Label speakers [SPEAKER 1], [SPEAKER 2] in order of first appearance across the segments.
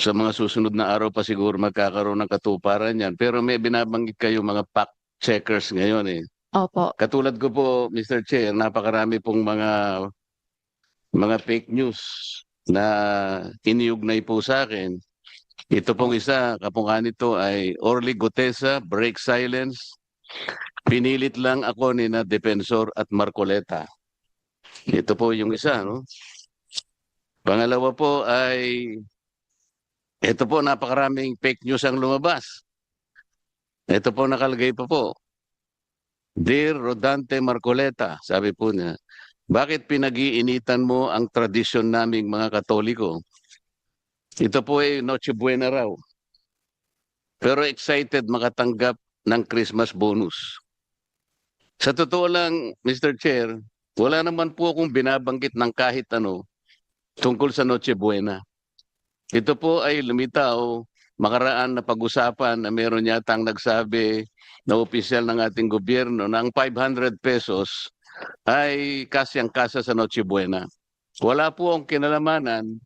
[SPEAKER 1] sa mga susunod na araw pa siguro magkakaroon ng katuparan yan. Pero may binabanggit kayo mga fact checkers ngayon eh.
[SPEAKER 2] Opo.
[SPEAKER 1] Katulad ko po, Mr. Chair, napakarami pong mga fake news na iniugnay po sa akin. Ito pong isa, kapungka nito ay Orly Gutesa, break silence. Pinilit lang ako ni na Defensor at Marcoleta. Ito po yung isa, no? Pangalawa po ay, ito po napakaraming fake news ang lumabas. Ito po nakalagay pa po. Dear Rodante Marcoleta, sabi po niya, bakit pinag-iinitan mo ang tradisyon naming mga Katoliko? Ito po ay Noche Buena raw. Pero excited makatanggap ng Christmas bonus. Sa totoo lang, Mr. Chair, wala naman po akong binabanggit ng kahit ano tungkol sa Noche Buena. Ito po ay lumitaw, makaraan na pag-usapan na meron yatang nagsabi na opisyal ng ating gobyerno na ang 500 pesos ay kasyang-kasa sa Noche Buena. Wala po ang kinalamanan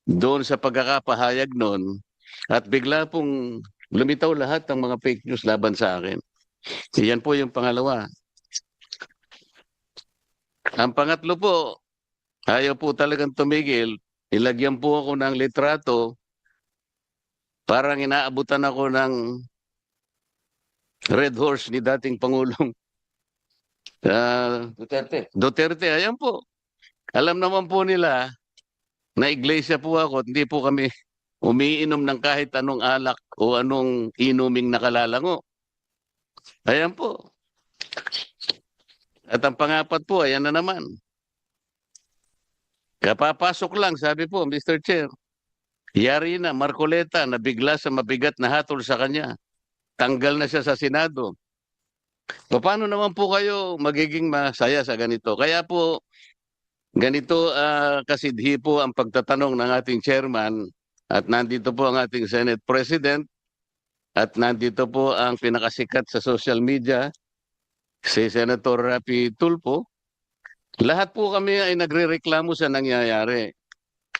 [SPEAKER 1] doon sa pagkakapahayag noon at bigla pong lumitaw lahat ng mga fake news laban sa akin. Iyan po yung pangalawa. Ang pangatlo po, ayaw po talagang tumigil. Ilagyan po ako ng litrato. Parang inaabutan ako ng Red Horse ni dating Pangulong Duterte. Ayan po. Alam naman po nila na iglesia po ako at hindi po kami umiinom ng kahit anong alak o anong inuming nakalalango. Ayan po. At ang pangapat po, ayan na naman. Kapapasok lang, sabi po, Mr. Chair. Yari na, Marcoleta, na bigla sa mabigat na hatol sa kanya. Tanggal na siya sa Senado. Paano naman po kayo magiging masaya sa ganito? Kaya po, ganito kasidhi po ang pagtatanong ng ating chairman at nandito po ang ating Senate President at nandito po ang pinakasikat sa social media, si Senator Rapi Tulfo. Lahat po kami ay nagrereklamo sa nangyayari.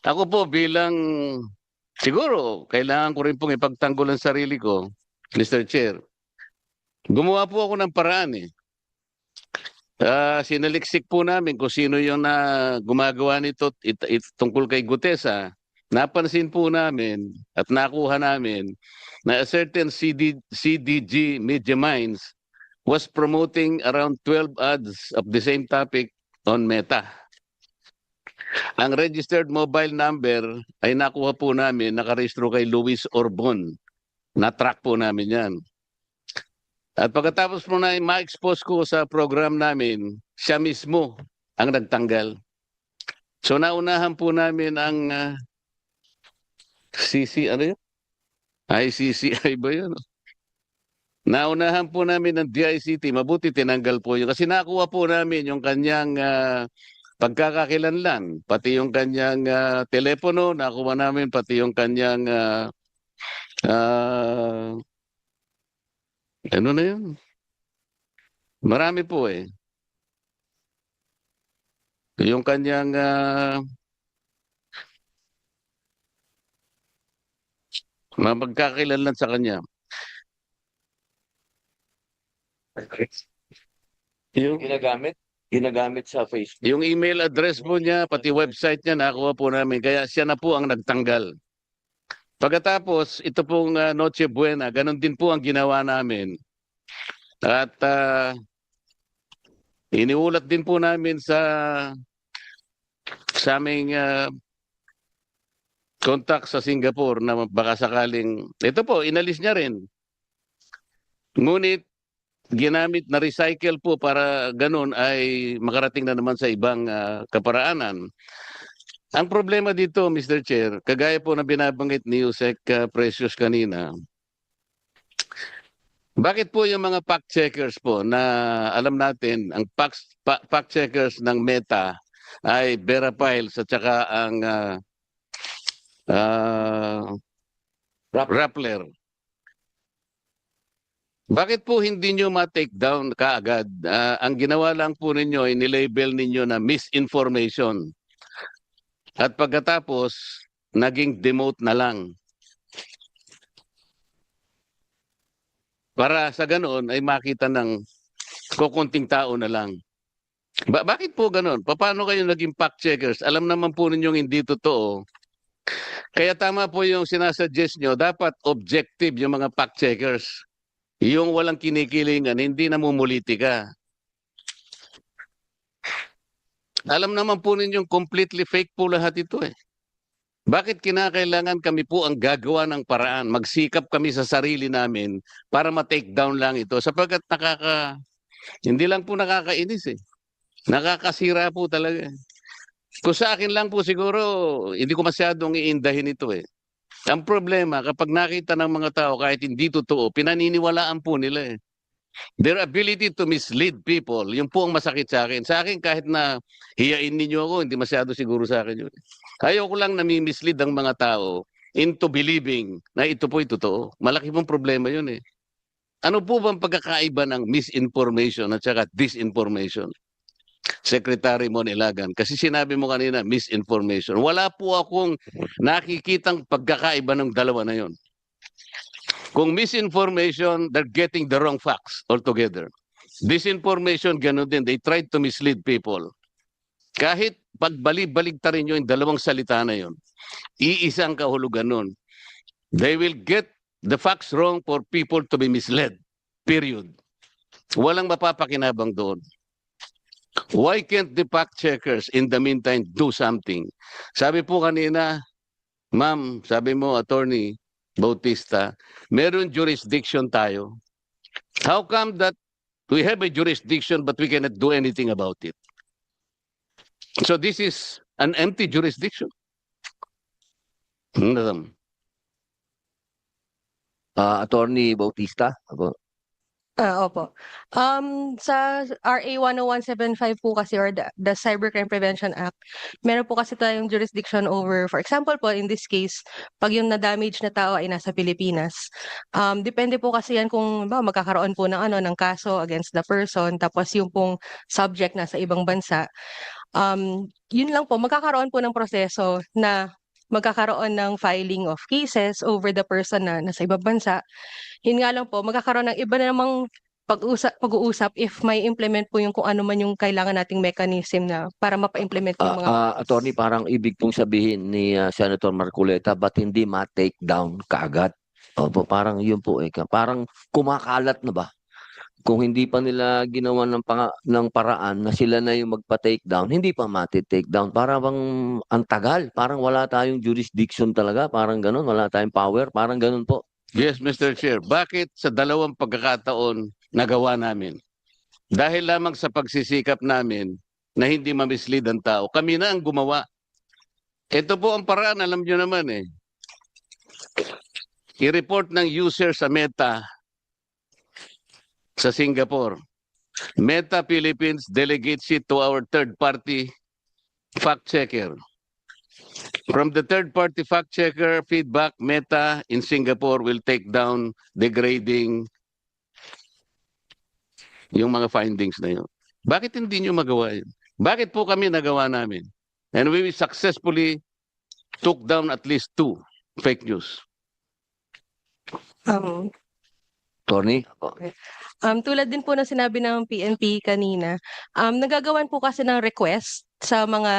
[SPEAKER 1] Ako po bilang, siguro, kailangan ko rin pong ipagtanggol ang sarili ko, Mr. Chair. Gumawa po ako ng paraan eh. Sinaliksik po namin kung sino yung gumagawa nito tungkol kay Gutesa. Napansin po namin at nakuha namin na a certain CDG Media Minds was promoting around 12 ads of the same topic on Meta. Ang registered mobile number ay nakuha po namin, nakarehistro kay Luis Orbon. Na-track po namin yan. At pagkatapos po na ma-expose ko sa program namin, siya mismo ang nagtanggal. So naunahan po namin ang ano yun? ICCI ba yun? Naunahan po namin ng DICT, mabuti tinanggal po yun. Kasi nakuha po namin yung kanyang pagkakakilanlan, pati yung kanyang telepono, nakuha namin pati yung kanyang ano na yun? Marami po eh. Yung kanyang magkakakilanlan sa kanya. Yung ginagamit sa Facebook. Yung email address po niya, pati website niya, nakuha po namin. Kaya siya na po ang nagtanggal. Pagkatapos, ito pong Noche Buena, ganun din po ang ginawa namin. At iniulat din po namin sa aming contact sa Singapore na baka sakaling, ito po, inalis niya rin. Ngunit, ginamit na recycle po para ganun ay makarating na naman sa ibang kaparaanan. Ang problema dito, Mr. Chair, kagaya po na binabanggit ni Yusek Precious kanina, bakit po yung mga fact checkers po na alam natin, ang fact checkers ng Meta ay Vera Piles at saka ang Rappler. Bakit po hindi nyo ma-take down kaagad? Ang ginawa lang po ninyo ay nilabel ninyo na misinformation. At pagkatapos, naging demote na lang. para sa ganoon ay makita ng kukunting tao na lang. Bakit po ganoon? Paano kayo naging fact checkers? Alam naman po ninyong hindi totoo. Kaya tama po yung sinasuggest nyo, dapat objective yung mga fact checkers. Yung walang kinikilingan, hindi namumulitika. Alam naman po ninyong completely fake po lahat ito eh. Bakit kinakailangan kami po ang gagawa ng paraan? Magsikap kami sa sarili namin para ma-take down lang ito. Sapagkat hindi lang po nakakainis eh. Nakakasira po talaga. Kung sa akin lang po siguro, hindi ko masyadong iindahin ito eh. Ang problema, kapag nakita ng mga tao kahit hindi totoo, pinaniniwalaan po nila eh. Their ability to mislead people, yung po ang masakit sa akin. Sa akin, kahit na hiyain ninyo ako, hindi masyado siguro sa akin yun. Ayoko lang nami-mislead ang mga tao into believing na ito po'y totoo. Malaki pong problema yun eh. Ano po bang pagkakaiba ng misinformation at saka disinformation? Secretary Mon Ilagan, kasi sinabi mo kanina, misinformation. Wala po akong nakikitang pagkakaiba ng dalawa na yun. Kung misinformation, they're getting the wrong facts altogether. Disinformation, ganun din. They tried to mislead people. Kahit pagbalik-baligtarin nyo yung dalawang salita na yun, iisang kahulugan nun. They will get the facts wrong for people to be misled. Period. Walang mapapakinabang doon. Why can't the fact checkers in the meantime do something? Sabi po kanina, ma'am, sabi mo, Attorney Bautista, meron jurisdiction tayo. How come that we have a jurisdiction but we cannot do anything about it? So this is an empty jurisdiction.
[SPEAKER 2] Attorney Bautista. Apo.
[SPEAKER 3] Opo. Sa RA 10175 po kasi or the Cybercrime Prevention Act, meron po kasi tayong jurisdiction over, for example po, in this case, pag yung na-damage na tao ay nasa Pilipinas. Depende po kasi yan kung magkakaroon po ng kaso against the person, tapos yung pong subject nasa ibang bansa. Yun lang po, magkakaroon po ng proseso na magkakaroon ng filing of cases over the person na nasa ibang bansa. Yun nga lang po, magkakaroon ng iba na namang pag-uusap if may implement po yung kung ano man yung kailangan nating mechanism na para mapa-implement yung mga...
[SPEAKER 2] Attorney, parang ibig pong sabihin ni Senator Marcoleta, ba't hindi ma-take down kaagad? Opo, parang yun po eh. Parang kumakalat na ba? Kung hindi pa nila ginawa ng paraan na sila na yung magpa-take down, hindi pa mati-take down. Parang ang tagal. Parang wala tayong jurisdiction talaga. Parang ganun. Wala tayong power. Parang ganun po.
[SPEAKER 1] Yes, Mr. Chair. Bakit sa dalawang pagkakataon nagawa namin? Dahil lamang sa pagsisikap namin na hindi mamislead ang tao. Kami na ang gumawa. Ito po ang paraan, alam nyo naman eh. I-report ng user sa Meta sa Singapore. Meta Philippines delegates it to our third-party fact checker. From the third-party fact checker feedback, Meta in Singapore will take down degrading yung mga findings na yun. Bakit hindi nyo magawa yun? Bakit po kami nagawa namin? And we successfully took down at least 2 fake news.
[SPEAKER 2] Attorney?
[SPEAKER 3] Tulad din po na sinabi ng PNP kanina, nagagawan po kasi ng request sa mga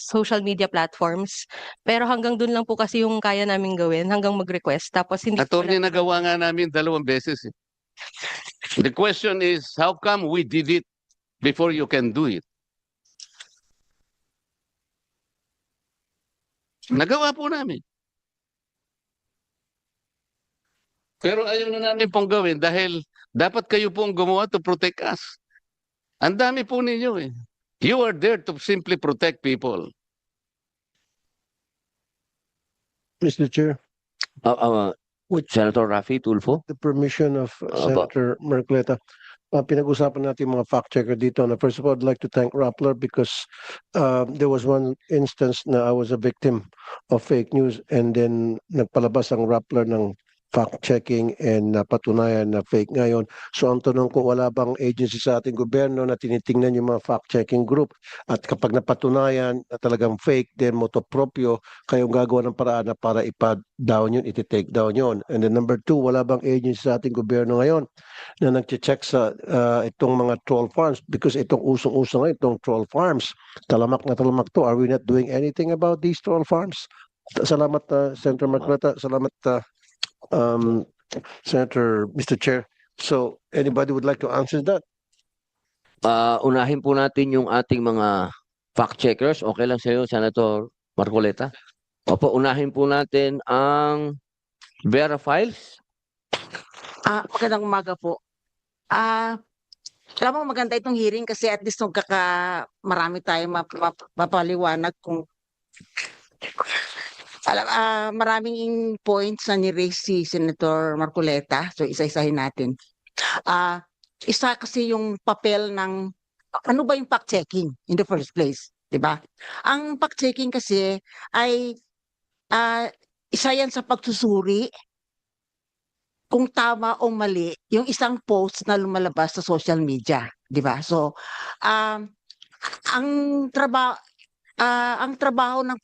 [SPEAKER 3] social media platforms. Pero hanggang dun lang po kasi yung kaya namin gawin, hanggang mag-request. Tapos hindi
[SPEAKER 1] Attorney, nagawa nga namin 2 beses. Eh. The question is, how come we did it before you can do it? Nagawa po namin. Pero ayaw na namin pong gawin dahil dapat kayo pong gumawa to protect us. Ang dami po ninyo eh. You are there to simply protect people.
[SPEAKER 4] Mr. Chair,
[SPEAKER 2] With Senator Raffy Tulfo?
[SPEAKER 4] the permission of Senator Marcoleta, pinag-usapan natin mga fact checker dito. Na first of all, I'd like to thank Rappler because there was one instance na I was a victim of fake news and then nagpalabas ang Rappler ng fact-checking and napatunayan na fake ngayon. So ang tanong ko, wala bang agency sa ating gobyerno na tinitingnan yung mga fact-checking group at kapag napatunayan na talagang fake, then motu proprio, kayong gagawa ng paraan na para ipa-down yun, iti-take down yun. And then number two, wala bang agency sa ating gobyerno ngayon na nag-check sa itong mga troll farms because itong usong-uso ngayon, itong troll farms, talamak na talamak to. Are we not doing anything about these troll farms? Salamat, Senator Marcoleta. Salamat, Senator, Mr. Chair. So, anybody would like to answer that?
[SPEAKER 2] Unahin po natin yung ating mga fact checkers. Okay lang sa iyo, Senator Marcoleta? Opo, unahin po natin ang Vera Files.
[SPEAKER 5] Magandang umaga po. Alam mo, maganda itong hearing kasi at least marami tayong mapaliwanag kung maraming points na ni-raise si Senator Marcoleta. So, isa-isahin natin. Isa kasi yung papel ng, ano ba yung fact-checking in the first place? Diba? Ang fact-checking kasi ay isa yan sa pagsusuri kung tama o mali yung isang post na lumalabas sa social media, 'di ba? So, ang trabaho ng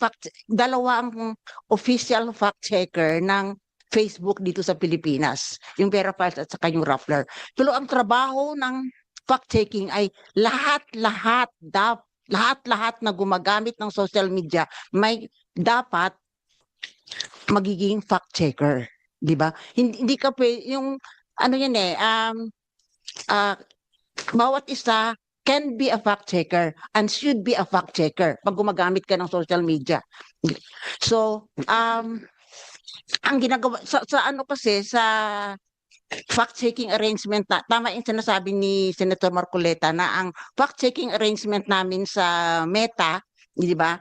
[SPEAKER 5] dalawa ang official fact checker ng Facebook dito sa Pilipinas, yung Vera Files at saka yung Rappler. Pero ang trabaho ng fact checking ay lahat na gumagamit ng social media may dapat magiging fact checker. 'Di ba? Hindi ka yung ano yan bawat isa can be a fact checker and should be a fact checker pag gumagamit ka ng social media. So, ang ginagawa sa ano kasi sa fact checking arrangement tama yung sinasabi ni Senator Marcoleta na ang fact checking arrangement namin sa Meta, 'di ba?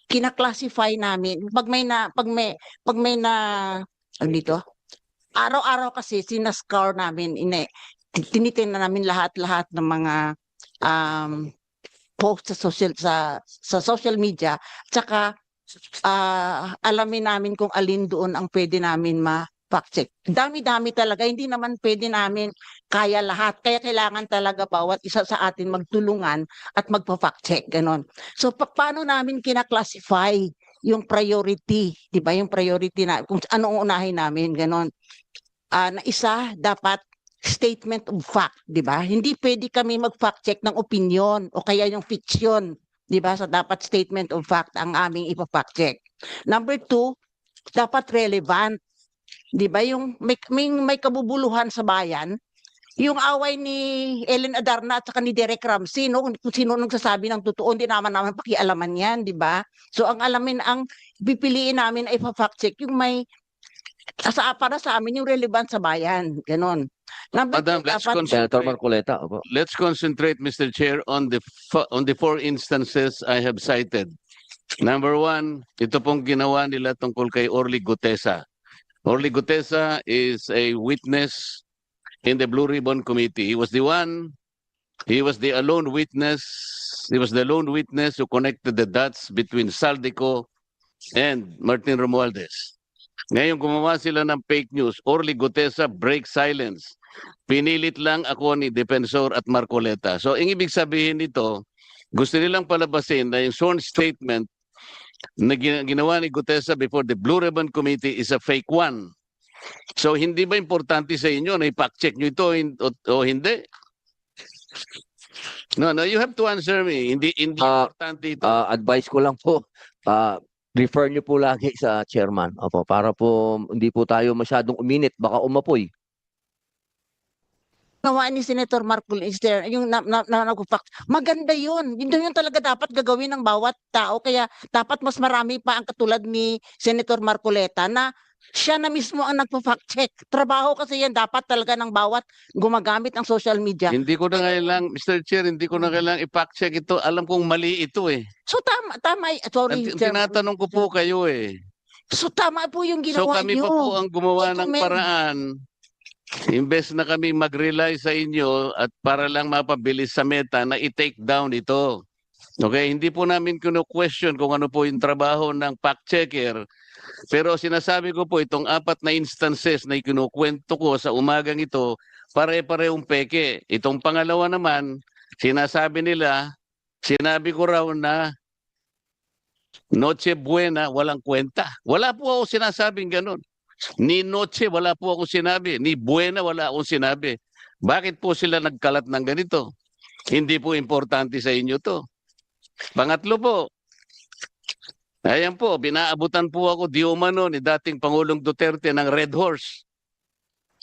[SPEAKER 5] Kina-classify namin pag may ano dito, araw-araw kasi sinascour namin tinitingnan namin lahat ng mga post sa social media, tsaka alamin namin kung alin doon ang pwede namin fact check. Dami-dami talaga, hindi naman pwede namin kaya lahat. Kaya kailangan talaga bawat isa sa atin magtulungan at magpa-fact check, ganon. So paano namin kina-classify yung priority, 'di ba? Yung priority na kung anong unahin namin, ganon. Na isa dapat statement of fact, 'di ba? Hindi pwede kami mag-fact check ng opinion o kaya yung fiction, 'di ba? So dapat statement of fact ang aming ipa-fact check. Number two, dapat relevant. 'Di ba yung may kabubuluhan sa bayan, yung away ni Ellen Adarna at saka ni Derek Ramsey, no? Kung sino nagsasabi ng totoo, hindi naman pakialaman yan, 'di ba? So ang pipiliin namin ay fact check yung may para sa amin yung relevant sa bayan, ganon.
[SPEAKER 1] Madam,
[SPEAKER 2] Senator Marcoleta. Opo.
[SPEAKER 1] let's concentrate, Mr. Chair, on the four instances I have cited. Number one, ito pong ginawa nila tungkol kay Orly Gutesa. Orly Gutesa is a witness in the Blue Ribbon Committee. He was the lone witness. He was the lone witness who connected the dots between Saldico and Martin Romualdez. Ngayon gumawa sila ng fake news. Orly Gutesa break silence. Pinilit lang ako ni Defensor at Marcoleta. So, ang ibig sabihin nito, gusto nilang palabasin na yung sworn statement na ginawa ni Gutesa before the Blue Ribbon Committee is a fake one. So, hindi ba importante sa inyo na i-fact check nyo ito o hindi? No, you have to answer me. Hindi importante ito.
[SPEAKER 2] Advice ko lang po, refer nyo po lagi sa chairman. Opo, para po hindi po tayo masyadong uminit, baka umapoy.
[SPEAKER 5] Gawa ni Senator Marcoleta, yung nag-fact, maganda yun. Yun talaga dapat gagawin ng bawat tao. Kaya dapat mas marami pa ang katulad ni Senator Marcoleta na siya na mismo ang nagpa-fact check. Trabaho kasi yan dapat talaga ng bawat gumagamit ng social media.
[SPEAKER 1] Hindi ko na kailang, Mr. Chair, hindi ko na kailang i-fact check ito. Alam kong mali ito eh.
[SPEAKER 5] So tama, sorry.
[SPEAKER 1] Tinatanong ko po kayo eh.
[SPEAKER 5] So tama po yung
[SPEAKER 1] So
[SPEAKER 5] ginawa
[SPEAKER 1] kami
[SPEAKER 5] niyo.
[SPEAKER 1] pa po ang gumawa ng
[SPEAKER 5] Recommend.
[SPEAKER 1] paraan. Imbes na kami mag-rely sa inyo at para lang mapabilis sa Meta na i-take down ito. Okay, hindi po namin question kung ano po yung trabaho ng fact checker Pero sinasabi ko po, itong 4 na instances na ikinukwento ko sa umagang ito, pare-parehong peke. Itong pangalawa naman, sinabi ko raw na Noche Buena, walang kwenta. Wala po ako sinasabing ganun. Ni Noche, wala po akong sinabi. Ni Buena, wala akong sinabi. Bakit po sila nagkalat ng ganito? Hindi po importante sa inyo to. Pangatlo po, ayan po, binaabutan po ako di umano ni dating Pangulong Duterte ng Red Horse.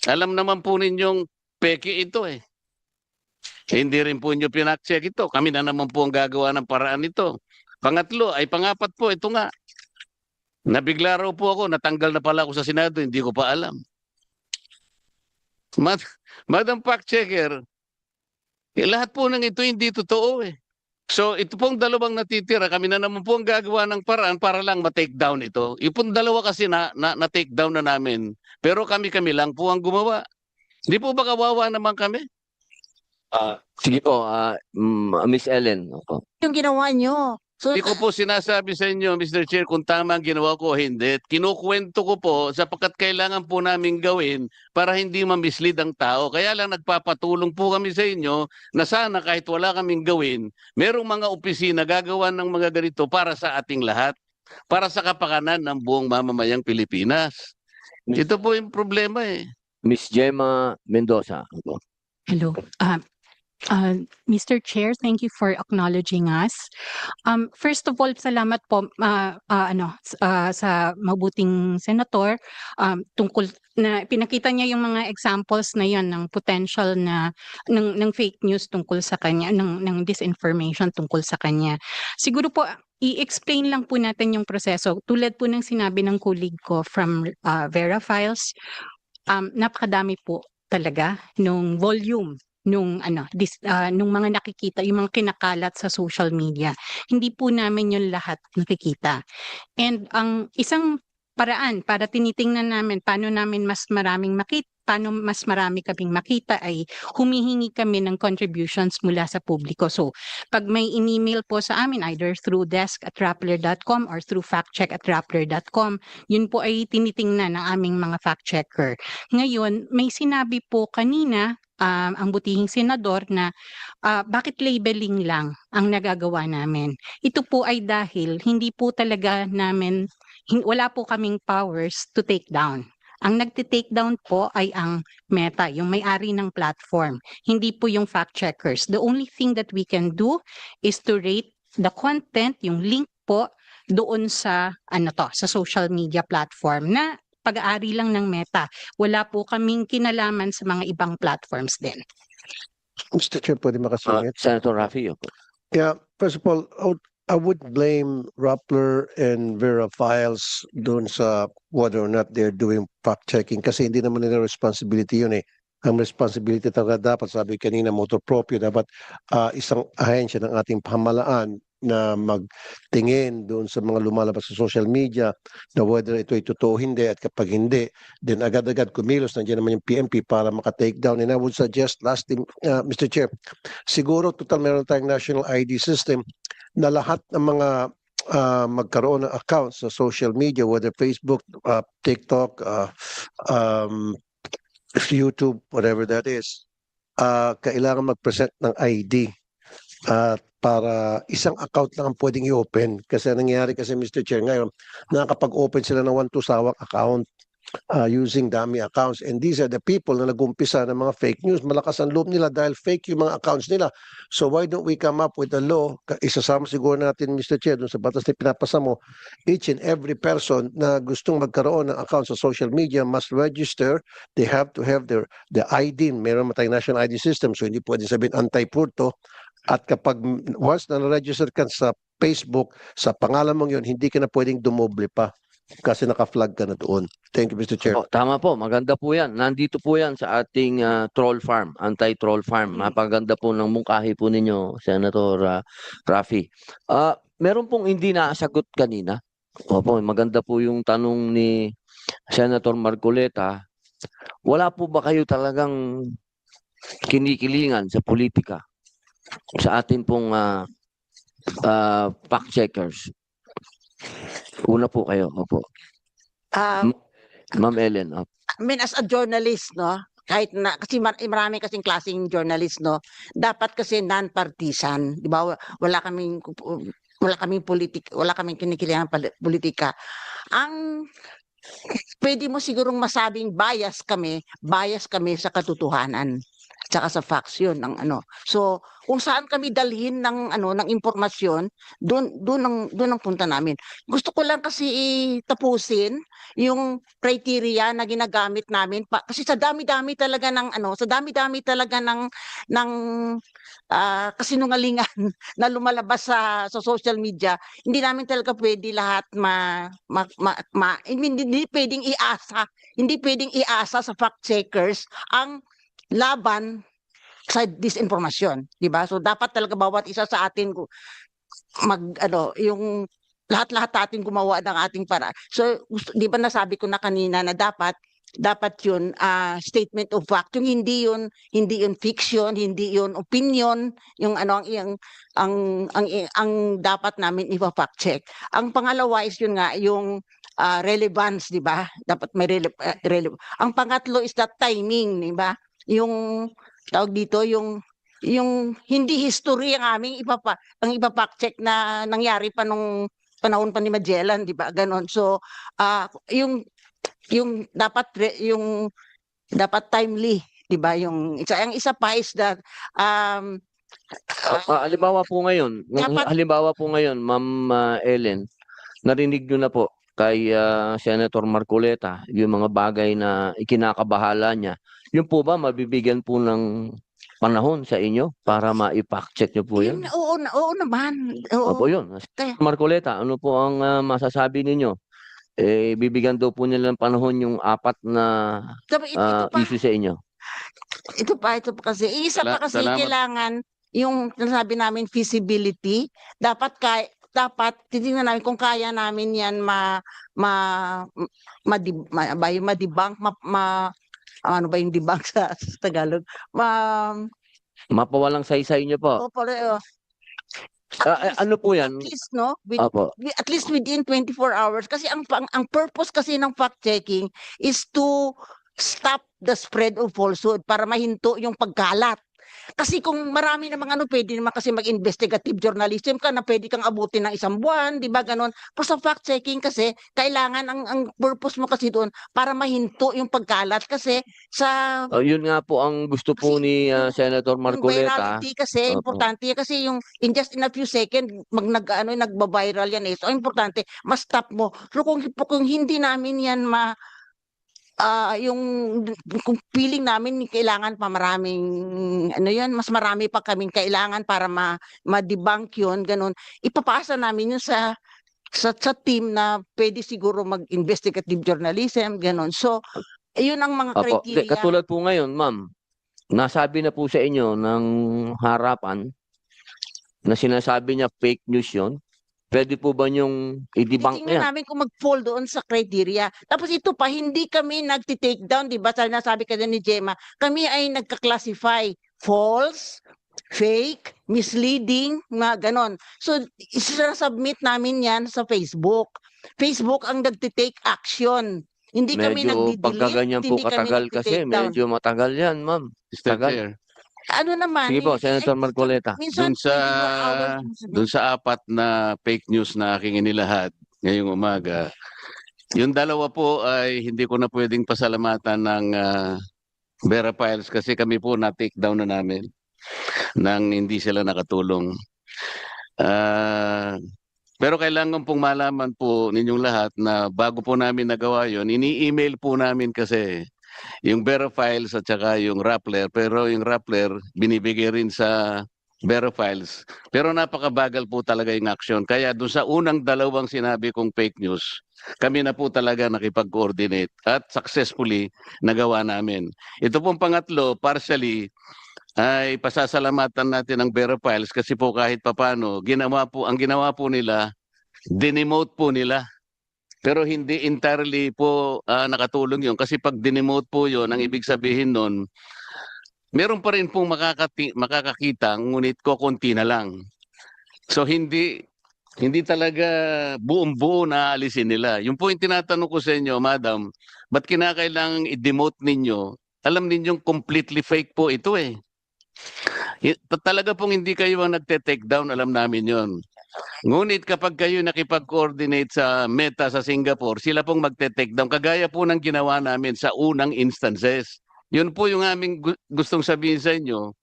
[SPEAKER 1] Alam naman po ninyong peke ito eh. Hindi rin po inyo pinakcheck ito. Kami na naman po ang gagawa ng paraan ito. Pangapat po, ito nga. Nabigla raw po ako, natanggal na pala ako sa Senado, hindi ko pa alam. Madam Fact Checker, lahat po ng ito hindi totoo eh. So ito pong dalawang natitira, kami na naman po ang gagawa ng paraan para lang ma-take down ito. Ipong dalawa kasi na-take down na namin. Pero kami lang po ang gumawa. Hindi po ba kawawa naman kami?
[SPEAKER 2] Sige po, Miss Ellen. Opo.
[SPEAKER 5] Yung ginawa nyo. So,
[SPEAKER 1] Hindi ko po sinasabi sa inyo, Mr. Chair, kung tama ang ginawa ko o hindi. Kinukwento ko po sapagkat kailangan po namin gawin para hindi ma-mislead ang tao. Kaya lang nagpapatulong po kami sa inyo na sana kahit wala kaming gawin, merong mga opisina gagawa ng mga ganito para sa ating lahat, para sa kapakanan ng buong mamamayang Pilipinas. Ito po yung problema eh.
[SPEAKER 2] Miss Gemma Mendoza. Opo.
[SPEAKER 6] Hello. Mr. Chair, thank you for acknowledging us. First of all, salamat po sa mabuting senator tungkol na pinakita niya yung mga examples na yon ng potential na ng fake news tungkol sa kanya, ng disinformation tungkol sa kanya. Siguro po i-explain lang po natin yung proseso. Tulad po ng sinabi ng colleague ko from Vera Files, napakadami po talaga nung volume nung mga nakikita, yung mga kinakalat sa social media. Hindi po namin yung lahat nakikita. And ang isang paraan para tinitingnan namin paano mas marami kaming makita ay humihingi kami ng contributions mula sa publiko. So, pag may in-email po sa amin either through desk@rappler.com or through factcheck@rappler.com, yun po ay tinitingnan ng aming mga fact checker. Ngayon, may sinabi po kanina ang butihing senador na bakit labeling lang ang nagagawa namin. Ito po ay dahil hindi po talaga namin, wala po kaming powers to take down. Ang nagte-take down po ay ang Meta, yung may-ari ng platform. Hindi po yung fact checkers. The only thing that we can do is to rate the content, yung link po doon sa sa social media platform na pag-aari lang ng Meta. Wala po kaming kinalaman sa mga ibang platforms din.
[SPEAKER 4] Mr. Chair, pwede makasingit?
[SPEAKER 2] Senator Raffy. Opo.
[SPEAKER 4] Yeah, first of all, I would blame Rappler and Vera Files doon sa whether or not they're doing fact-checking kasi hindi naman nila responsibility yun eh. Ang responsibility talaga dapat, sabi kanina, motor proprio, dapat isang ahensya ng ating pamahalaan na magtingin doon sa mga lumalabas sa social media na whether ito ay totoo hindi, at kapag hindi, then agad-agad kumilos, nandiyan naman yung PNP para maka-take down. And I would suggest, lastly, Mr. Chair, siguro total meron tayong national ID system na lahat ng mga magkaroon ng accounts sa social media, whether Facebook, TikTok, YouTube, whatever that is, kailangan mag-present ng ID para isang account lang ang pwedeng i-open. Kasi nangyayari kasi, Mr. Chair, ngayon, nakakapag-open sila ng 1-2 sawang account using dummy accounts. And these are the people na nag-umpisa ng mga fake news. Malakas ang loob nila dahil fake yung mga accounts nila. So why don't we come up with a law? Isasama siguro natin, Mr. Chair, dun sa batas na pinapasa mo, each and every person na gustong magkaroon ng account sa social media must register. They have to have the ID. Meron tayong national ID system, so hindi pwede sabihin anti-purto. At kapag once na na-register ka sa Facebook, sa pangalan mong yun, hindi ka na pwedeng dumoble pa kasi naka-flag ka na doon. Thank you, Mr. Chair.
[SPEAKER 2] Opo, tama po, maganda po yan. Nandito po yan sa ating troll farm, anti-troll farm. Napaganda po ng mungkahi po ninyo, Senator Raffy. Meron pong hindi nasagot kanina. Opo, maganda po yung tanong ni Senator Marcoleta. Wala po ba kayo talagang kinikilingan sa politika sa atin pong fact checkers? Una po kayo, opo.
[SPEAKER 5] Ah,
[SPEAKER 2] Ma'am Ellen,
[SPEAKER 5] I mean, as a journalist, no, kahit na, kasi marami kasing klaseng journalist, no, dapat kasi non-partisan, di ba? Wala kaming kinikilihan politika. Ang pwede mo sigurong masabing bias kami sa katotohanan tsaka sa facts yun ng ano. So, kung saan kami dalhin ng ng impormasyon, doon ang punta namin. Gusto ko lang kasi tapusin yung criteria na ginagamit namin kasi sa dami-dami talaga ng ng kasinungalingan na lumalabas sa social media, hindi namin talaga pwede lahat hindi pwedeng iasa sa fact checkers ang laban sa disinformasyon, di ba? So dapat talaga bawat isa sa atin yung lahat-lahat natin gumawa ng ating para. So di ba nasabi ko na kanina na dapat yun statement of fact, yung hindi yun fiction, hindi yun opinion, yung ang dapat namin i-fact check. Ang pangalawa is yun nga yung relevance, di ba? Dapat may ang pangatlo is that timing, di ba? Yung tawag dito yung hindi history ang aming ipafact check na nangyari pa nung panahon pa ni Magellan, di ba? Ganon. So yung dapat timely, 'di ba? Ang isa pa is that
[SPEAKER 2] halimbawa po ngayon, Ma'am Ellen, narinig niyo na po kay Senator Marcoleta yung mga bagay na ikinakabahala niya. Yun po ba mabibigyan po ng panahon sa inyo para ma-fact check niyo po yan?
[SPEAKER 5] oo naman.
[SPEAKER 2] Opo, yun.
[SPEAKER 5] Kaya-
[SPEAKER 2] Marcoleta, ano po ang masasabi ninyo? Bibigyan daw po nila ng panahon yung 4 na
[SPEAKER 5] Sabi, ito pa,
[SPEAKER 2] issue sa inyo.
[SPEAKER 5] ito pa kasi isa pa kasi
[SPEAKER 1] Salamat.
[SPEAKER 5] kailangan yung nasabi namin feasibility, dapat titingnan namin kung kaya namin yan ma-debunk, ano ba yung debunk sa Tagalog?
[SPEAKER 2] Mapawalang saysay niyo po. Ano po yan?
[SPEAKER 5] At least, no?
[SPEAKER 2] Opo.
[SPEAKER 5] At least within 24 hours. Kasi ang purpose kasi ng fact-checking is to stop the spread of falsehood para mahinto yung pagkalat. Kasi kung marami namang pwede naman kasi mag-investigative journalism ka na pwede kang abutin ng 1 buwan, di ba ganon? Pero sa fact-checking kasi, kailangan ang purpose mo kasi doon para mahinto yung pagkalat kasi sa
[SPEAKER 2] Yun nga po ang gusto po ni Senator
[SPEAKER 5] yung
[SPEAKER 2] Marcoleta.
[SPEAKER 5] virality kasi,
[SPEAKER 2] Opo.
[SPEAKER 5] importante yan kasi yung in just in a few seconds, nagba-viral yan eh. So, importante, ma-stop mo. So, kung hindi namin yan kung feeling namin kailangan pa maraming mas marami pa kaming kailangan para ma-debunk yun, ganun. Ipapasa namin yun sa team na pwede siguro mag-investigative journalism, ganun. So, yun ang mga
[SPEAKER 2] Opo.
[SPEAKER 5] criteria.
[SPEAKER 2] Katulad po ngayon, ma'am, nasabi na po sa inyo ng harapan na sinasabi niya fake news yun. Pwede po ba niyong i-debunk
[SPEAKER 5] Titingnan
[SPEAKER 2] yan?
[SPEAKER 5] namin kung mag-fall doon sa criteria. Tapos ito pa, hindi kami nagti-take down, di ba? Nasabi ka ni Gemma, kami ay nagka-classify false, fake, misleading, mga ganon. So, submit namin yan sa Facebook. Facebook ang nagti-take action. Hindi kami
[SPEAKER 2] Medyo
[SPEAKER 5] nagdi-delete,
[SPEAKER 2] pagkaganyan po
[SPEAKER 5] hindi kami
[SPEAKER 2] katagal kasi,
[SPEAKER 5] nagti-take down.
[SPEAKER 2] medyo matagal yan, ma'am.
[SPEAKER 1] Mr.
[SPEAKER 2] Tagal.
[SPEAKER 1] Chair,
[SPEAKER 5] Ano naman?
[SPEAKER 2] Sige po, Senator Marcoleta.
[SPEAKER 5] Minsan,
[SPEAKER 1] dun sa
[SPEAKER 5] 24 hours.
[SPEAKER 1] dun sa 4 na fake news na aking inilahat ngayong umaga, yung 2 po ay hindi ko na pwedeng pasalamatan ng Vera Files kasi kami po na-take down na namin nang hindi sila nakatulong. Pero kailangan pong malaman po ninyong lahat na bago po namin nagawa yon, ini-email po namin kasi yung Vera Files at saka yung Rappler. Pero yung Rappler binibigay rin sa Vera Files. Pero napakabagal po talaga yung action. Kaya doon sa unang 2 sinabi kong fake news, kami na po talaga nakipag-coordinate at successfully nagawa namin. Ito pong pangatlo, partially, ay pasasalamatan natin ang Vera Files kasi po kahit papano, ang ginawa po nila, dinemote po nila. Pero hindi entirely po nakatulong yun kasi pag dinemote po yun, ang ibig sabihin nun, meron pa rin pong makakakita, ngunit kokonti na lang. So hindi Hindi talaga buong-buo na aalisin nila. Yung po yung tinatanong ko sa inyo, Madam, ba't kinakailangang i-demote ninyo? Alam ninyong completely fake po ito eh. Talaga pong hindi kayo ang nagte-take down, alam namin yon. Ngunit kapag kayo nakipag-coordinate sa Meta sa Singapore, sila pong magte-take down. Kagaya po ng ginawa namin sa unang instances. Yun po yung aming gustong sabihin sa inyo.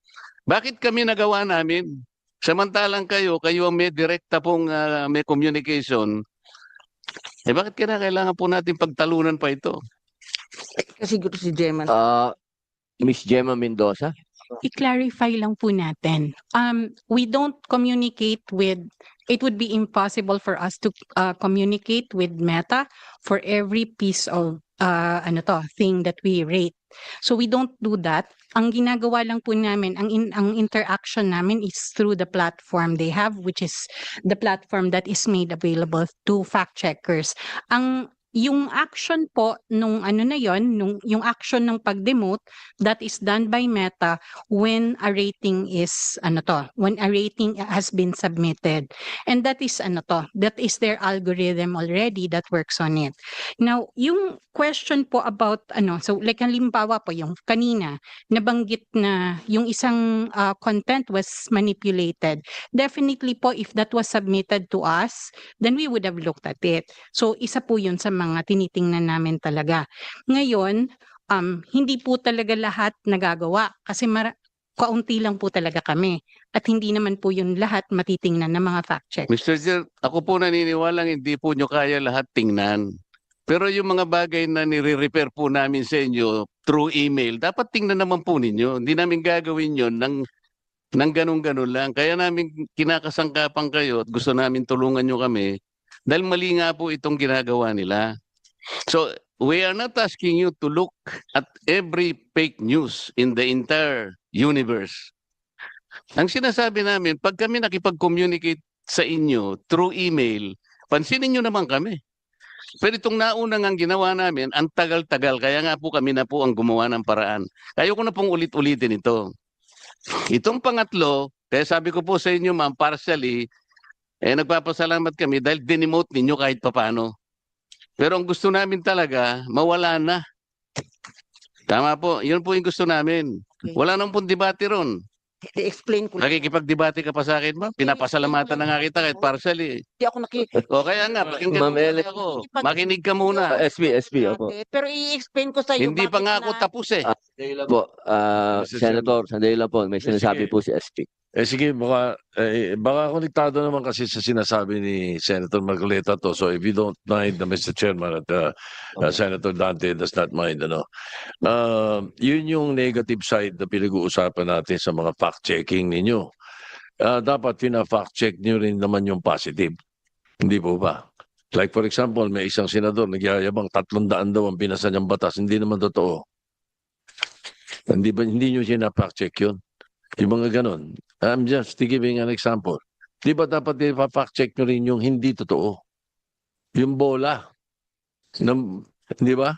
[SPEAKER 1] Bakit kami nagawa namin? Samantalang kayo ang may direkta pong may communication. Eh bakit kailangan po natin pagtalunan pa ito?
[SPEAKER 5] Kasi siguro si Gemma.
[SPEAKER 2] Miss Gemma Mendoza.
[SPEAKER 6] I-clarify lang po natin. We don't communicate with, it would be impossible for us to communicate with Meta for every piece of thing that we rate. So we don't do that. Ang ginagawa lang po namin, ang interaction namin is through the platform they have, which is the platform that is made available to fact checkers. Yung action po nung yung action ng pag-demote, that is done by Meta when a rating is when a rating has been submitted. And that is that is their algorithm already that works on it. Now, yung question po about so like halimbawa po yung kanina nabanggit na yung isang content was manipulated. Definitely po if that was submitted to us, then we would have looked at it. So isa po yun sa mga tinitingnan namin talaga. Ngayon, hindi po talaga lahat nagagawa kasi kaunti lang po talaga kami at hindi naman po yun lahat matitingnan ng mga fact check.
[SPEAKER 1] Mr. Chair, ako po naniniwalang hindi po nyo kaya lahat tingnan. Pero yung mga bagay na nire-repair po namin sa inyo through email, dapat tingnan naman po ninyo. Hindi namin gagawin yun ng ganun-ganun lang. Kaya namin kinakasangkapan kayo at gusto namin tulungan nyo kami dahil mali nga po itong ginagawa nila. So, we are not asking you to look at every fake news in the entire universe. Ang sinasabi namin, pag kami nakipag-communicate sa inyo through email, pansinin nyo naman kami. Pero itong naunang ang ginawa namin, ang tagal-tagal, kaya nga po kami na po ang gumawa ng paraan. Ayoko na pong ulit-ulitin ito. Itong pangatlo, kaya sabi ko po sa inyo ma'am, partially, nagpapasalamat kami dahil dinemote ninyo kahit papano. Pero ang gusto namin talaga, mawala na. Tama po, yun po yung gusto namin. Wala nang pong debate ron.
[SPEAKER 5] I-explain ko lang.
[SPEAKER 1] Nakikipag-debate ka pa sa akin, ma'am. Pinapasalamatan na nga kita kahit partially.
[SPEAKER 5] Hindi ako
[SPEAKER 1] O kaya nga, pakinggan
[SPEAKER 2] Ma'am
[SPEAKER 1] mo muna
[SPEAKER 2] Ellen.
[SPEAKER 1] ako. Makinig ka muna.
[SPEAKER 2] SB, opo.
[SPEAKER 5] Pero i-explain ko sa iyo
[SPEAKER 1] Hindi pa nga ako tapos eh.
[SPEAKER 2] Sandali lang po. Senator, sandali lang po. May sinasabi po si SP.
[SPEAKER 7] Sige, baka konektado naman kasi sa sinasabi ni Senator Marcoleta to. So if you don't mind, Mr. Chairman at Senator Dante does not mind, yun yung negative side na pinag-uusapan natin sa mga fact-checking ninyo. Dapat pina-fact-check nyo rin naman yung positive. Hindi po ba? Like for example, may isang senador nagyayabang 300 daw ang pinasa niyang batas. Hindi naman totoo. Hindi nyo sina-fact-check yun? Yung mga ganon. I'm just giving an example. Di ba dapat i-fact check nyo rin yung hindi totoo? Yung bola. Di ba?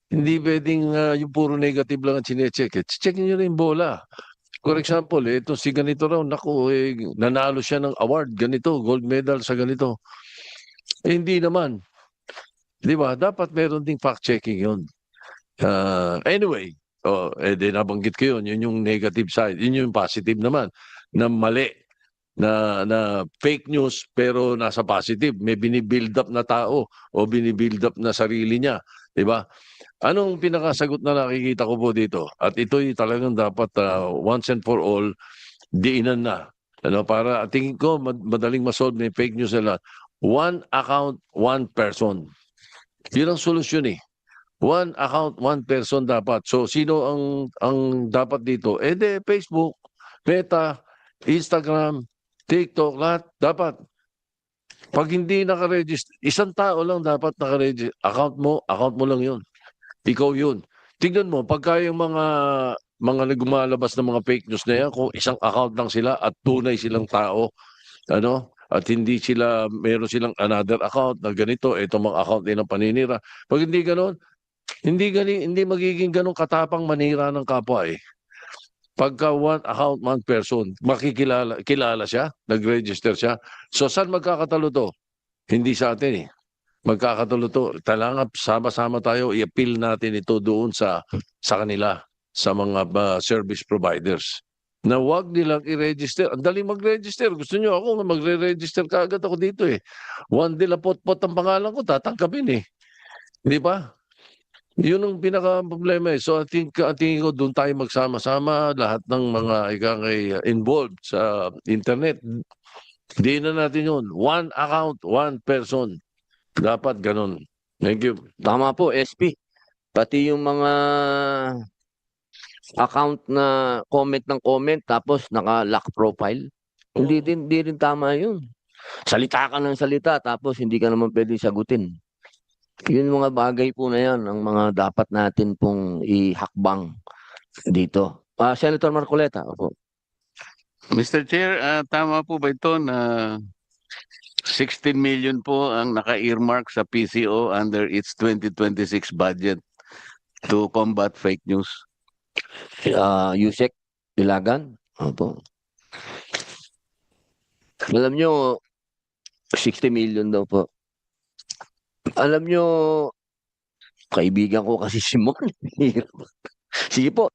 [SPEAKER 7] Hindi pwedeng yung puro negative lang ang sinecheck. Check nyo rin yung bola. For example, ito si ganito raw, naku, nanalo siya ng award, ganito, gold medal sa ganito. Hindi naman. Di ba? Dapat meron ding fact checking yun. Anyway, nabanggit ko yun. Yun yung negative side. Yun yung positive naman. Na mali. Na fake news pero nasa positive. May binibuild up na tao o binibuild up na sarili niya. Diba? Anong pinakasagot na nakikita ko po dito? At ito'y talagang dapat once and for all, diinan na. Para tingin ko madaling masolve na yung fake news nila. One account, one person. Yun ang solusyon eh. One account, one person dapat. So, sino ang dapat dito? Facebook, Meta, Instagram, TikTok, lahat. Dapat. Pag hindi nakaregister, isang tao lang dapat nakaregister. Account mo lang yun. Ikaw yun. Tingnan mo, pagka yung mga nagmalabas ng mga fake news na yan, kung isang account lang sila at tunay silang tao, at hindi meron silang another account na ganito, itong mga account nilang paninira. Pag hindi ganon, hindi magiging ganong katapang manira ng kapwa eh. Pagka one account, one person, kilala siya, nag-register siya. So saan magkakatalo to? Hindi sa atin eh. Magkakatalo to. Kailangan sama-sama tayo, i-appeal natin ito doon sa kanila, sa mga service providers. Na wag nilang i-register. Ang daling mag-register. Gusto nyo ako, magre-register ka agad ako dito eh. One Dela Potpot ang pangalan ko, tatangkapin eh. Di ba? Yun ang pinaka-problema eh. So tingin ko doon tayo magsama-sama lahat ng mga involved sa internet. Hindi na natin yun. One account, one person. Dapat ganun. Thank you.
[SPEAKER 2] Tama po, SP. Pati yung mga account na comment ng comment tapos naka-lock profile. Hindi rin tama yun. Salita ka ng salita tapos hindi ka naman pwede sagutin. Yun mga bagay po na yan ang mga dapat natin pong ihakbang dito. Senator Marcoleta. Opo.
[SPEAKER 1] Mr. Chair, tama po ba ito na 16 million po ang naka-earmark sa PCO under its 2026 budget to combat fake news?
[SPEAKER 2] Yusek Ilagan. Opo. Alam nyo, 60 million daw po. Alam nyo, kaibigan ko kasi si Mon. Sige po.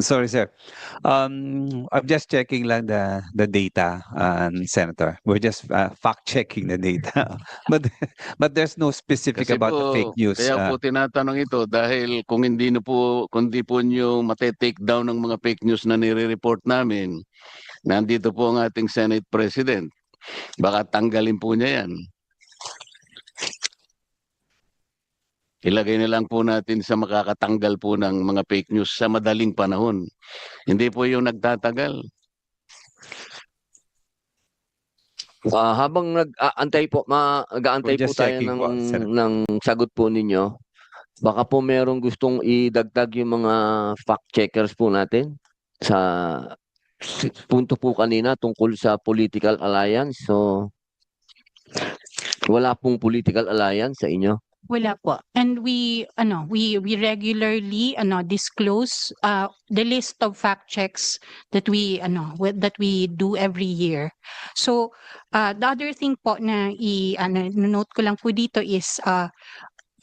[SPEAKER 8] Sorry, sir. I'm just checking lang the data, Senator. We're just fact checking the data, but there's no specific
[SPEAKER 1] Kasi
[SPEAKER 8] about the
[SPEAKER 1] po,
[SPEAKER 8] fake news.
[SPEAKER 1] kaya po tinatanong ito dahil kung kundi po nyo mate-take down ng mga fake news na nire-report namin, nandito po ang ating Senate President. Baka tanggalin po niya yan. Ilagay na lang po natin sa makakatanggal po ng mga fake news sa madaling panahon. Hindi po yung nagtatagal.
[SPEAKER 2] Habang nag-aantay po, mag-aantay
[SPEAKER 8] We're
[SPEAKER 2] po
[SPEAKER 8] just
[SPEAKER 2] tayo
[SPEAKER 8] checking po, Senator.
[SPEAKER 2] ng sagot po ninyo. Baka po merong gustong idagdag yung mga fact checkers po natin sa punto po kanina tungkol sa political alliance. So, wala pong political alliance sa inyo.
[SPEAKER 6] Wala po. And we regularly disclose the list of fact checks that we do every year. So the other thing po na note ko lang po dito is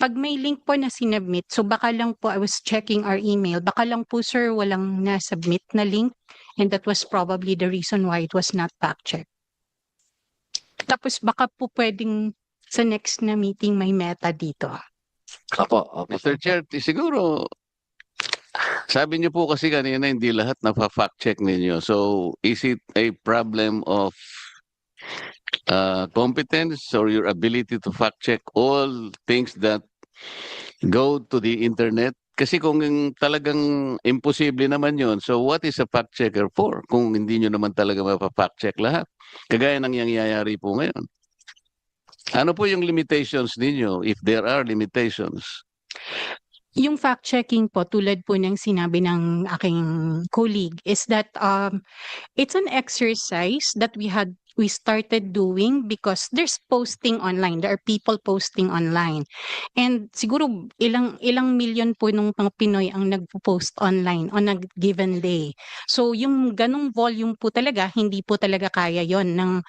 [SPEAKER 6] pag may link po na sinubmit, so baka lang po, I was checking our email, baka lang po sir walang na-submit na link, and that was probably the reason why it was not fact checked. Tapos baka po pwedeng sa next na meeting may meta dito.
[SPEAKER 2] Opo.
[SPEAKER 1] Mr. Chair, siguro, sabi niyo po kasi kanina hindi lahat na-fact check ninyo. So, is it a problem of competence or your ability to fact check all things that go to the internet? Kasi kung talagang imposible naman yon, so what is a fact checker for? Kung hindi nyo naman talaga mapafact check lahat. Kagaya ng nangyayari po ngayon. Ano po yung limitations ninyo, if there are limitations?
[SPEAKER 6] Yung fact-checking po, tulad po ng sinabi ng aking colleague, is that it's an exercise that we started doing because there's posting online. There are people posting online. And siguro ilang million po nung mga Pinoy ang nagpo-post online on a given day. So yung ganong volume po talaga, hindi po talaga kaya yon ng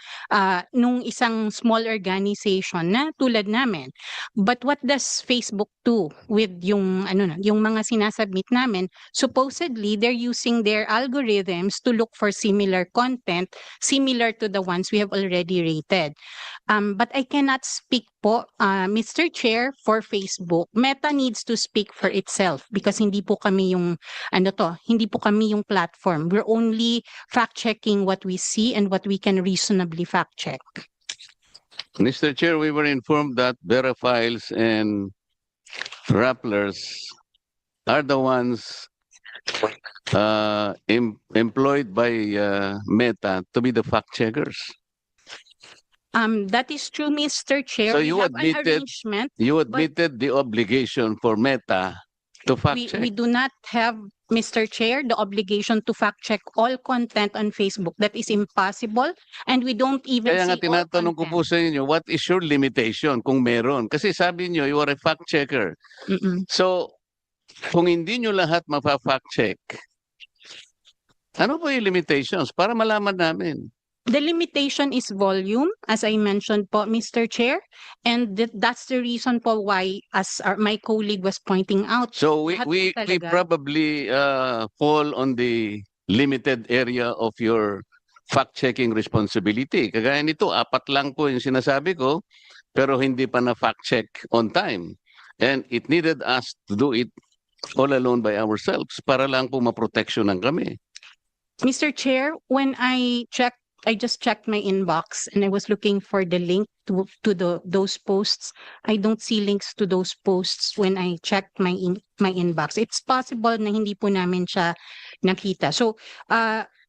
[SPEAKER 6] nung isang small organization na tulad namin. But what does Facebook do with yung mga sinasubmit namin? Supposedly, they're using their algorithms to look for similar content, similar to the ones we have already rated. But I cannot speak po, Mr. Chair, for Facebook. Meta needs to speak for itself because hindi po kami yung hindi po kami yung platform. We're only fact-checking what we see and what we can reasonably fact-check.
[SPEAKER 1] Mr. Chair, we were informed that Veraphiles and Rapplers are the ones employed by Meta to be the fact checkers.
[SPEAKER 6] That is true, Mr. Chair.
[SPEAKER 1] So
[SPEAKER 6] We
[SPEAKER 1] you
[SPEAKER 6] have an
[SPEAKER 1] admitted-
[SPEAKER 6] arrangement.
[SPEAKER 1] You admitted the obligation for Meta to fact
[SPEAKER 6] We
[SPEAKER 1] check.
[SPEAKER 6] do not have, Mr. Chair, the obligation to fact check all content on Facebook. That is impossible, and we don't even
[SPEAKER 1] Kaya nga
[SPEAKER 6] see all
[SPEAKER 1] tinatanong ko po
[SPEAKER 6] content.
[SPEAKER 1] sa inyo, what is your limitation kung meron? Kasi sabi niyo, you are a fact checker.
[SPEAKER 6] Mm-mm.
[SPEAKER 1] So, kung hindi nyo lahat mafa-fact check, ano po yung limitations para malaman namin?
[SPEAKER 6] The limitation is volume, as I mentioned po, Mr. Chair, and that's the reason po why, as my colleague was pointing out,
[SPEAKER 1] So
[SPEAKER 6] lahat po
[SPEAKER 1] we
[SPEAKER 6] talaga.
[SPEAKER 1] probably fall on the limited area of your fact-checking responsibility. Kagaya nito, 4 lang po yung sinasabi ko, pero hindi pa na fact-check on time. And it needed us to do it all alone by ourselves para lang po maproteksyonan kami.
[SPEAKER 6] Mr. Chair, when I just checked my inbox and I was looking for the link to those posts. I don't see links to those posts when I checked my inbox. It's possible na hindi po namin siya nakita. So,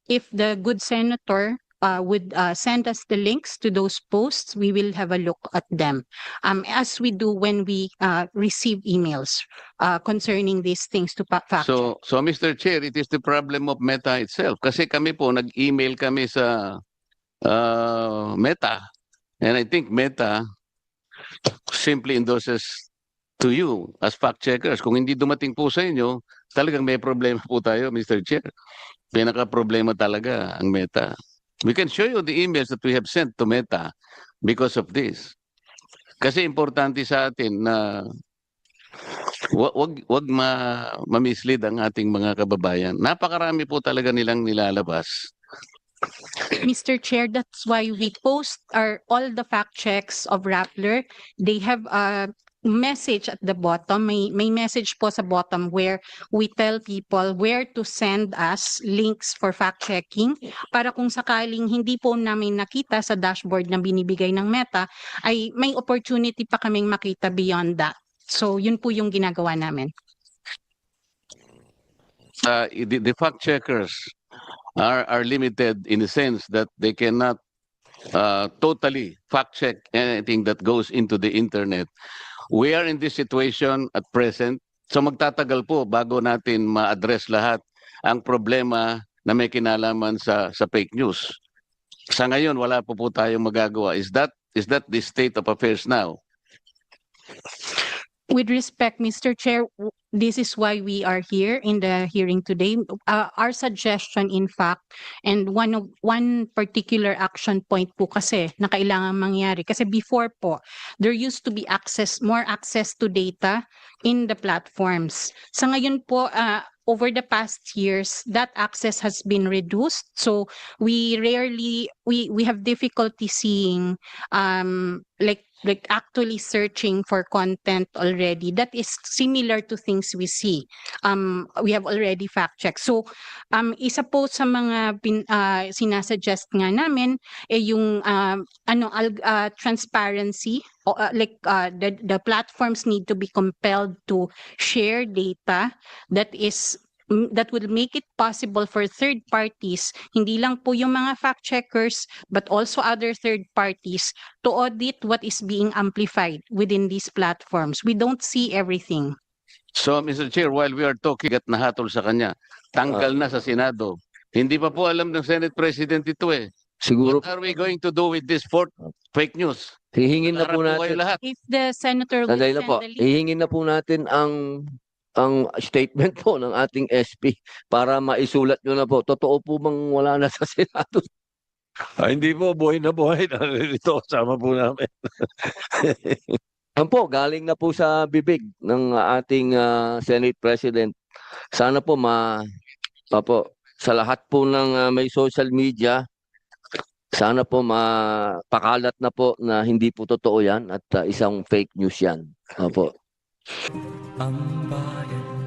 [SPEAKER 6] if the good senator would send us the links to those posts, we will have a look at them. As we do when we receive emails concerning these things to fact check.
[SPEAKER 1] So Mr. Chair, it is the problem of Meta itself. Kasi kami po, nag-email kami sa Meta. And I think Meta simply endorses to you as fact checkers. Kung hindi dumating po sa inyo, talagang may problema po tayo, Mr. Chair. Pinaka-problema talaga ang Meta. We can show you the emails that we have sent to Meta because of this. Kasi importante sa atin na wag ma-mislead ang ating mga kababayan. Napakarami po talaga nilang nilalabas.
[SPEAKER 6] Mr. Chair, that's why we post all the fact checks of Rappler. They have a message at the bottom. May message po sa bottom where we tell people where to send us links for fact checking para kung sakaling hindi po namin nakita sa dashboard na binibigay ng Meta, ay may opportunity pa kaming makita beyond that. So yun po yung ginagawa namin.
[SPEAKER 1] The fact checkers are limited in the sense that they cannot totally fact check anything that goes into the internet. We are in this situation at present. So magtatagal po bago natin ma-address lahat ang problema na may kinalaman sa fake news. Sa ngayon wala po tayong magagawa. Is that the state of affairs now?
[SPEAKER 6] With respect, Mr. Chair, this is why we are here in the hearing today. Our suggestion, in fact, and one particular action point po kasi na kailangan mangyari. Kasi before po, there used to be more access to data in the platforms. Sa ngayon po, over the past years, that access has been reduced. So we have difficulty seeing like actually searching for content already that is similar to things we see. We have already fact checked. So isa po sa mga sinasuggest nga namin yung transparency, the platforms need to be compelled to share data that will make it possible for third parties, hindi lang po yung mga fact checkers, but also other third parties to audit what is being amplified within these platforms. We don't see everything.
[SPEAKER 1] So Mr. Chair, while we are talking at nahatol sa kanya, tanggal na sa Senado. Hindi pa po alam ng Senate President ito eh.
[SPEAKER 2] Siguro
[SPEAKER 1] What are we going to do with this fourth fake news?
[SPEAKER 2] hihingin na po
[SPEAKER 1] Harap po kayo
[SPEAKER 2] natin.
[SPEAKER 1] lahat.
[SPEAKER 6] If the senator will
[SPEAKER 2] Sandali
[SPEAKER 6] send
[SPEAKER 2] na po.
[SPEAKER 6] the link,
[SPEAKER 2] Hihingin na po natin ang statement po ng ating SP para maisulat nyo na po. Totoo po bang wala na sa Senado?
[SPEAKER 7] Hindi po, buhay na buhay. Narito, kasama po namin.
[SPEAKER 2] Yan po, galing na po sa bibig ng ating Senate President. Sana po sa lahat po ng may social media, sana po mapakalat na po na hindi po totoo yan at isang fake news yan. Opo.
[SPEAKER 9] Ang bayan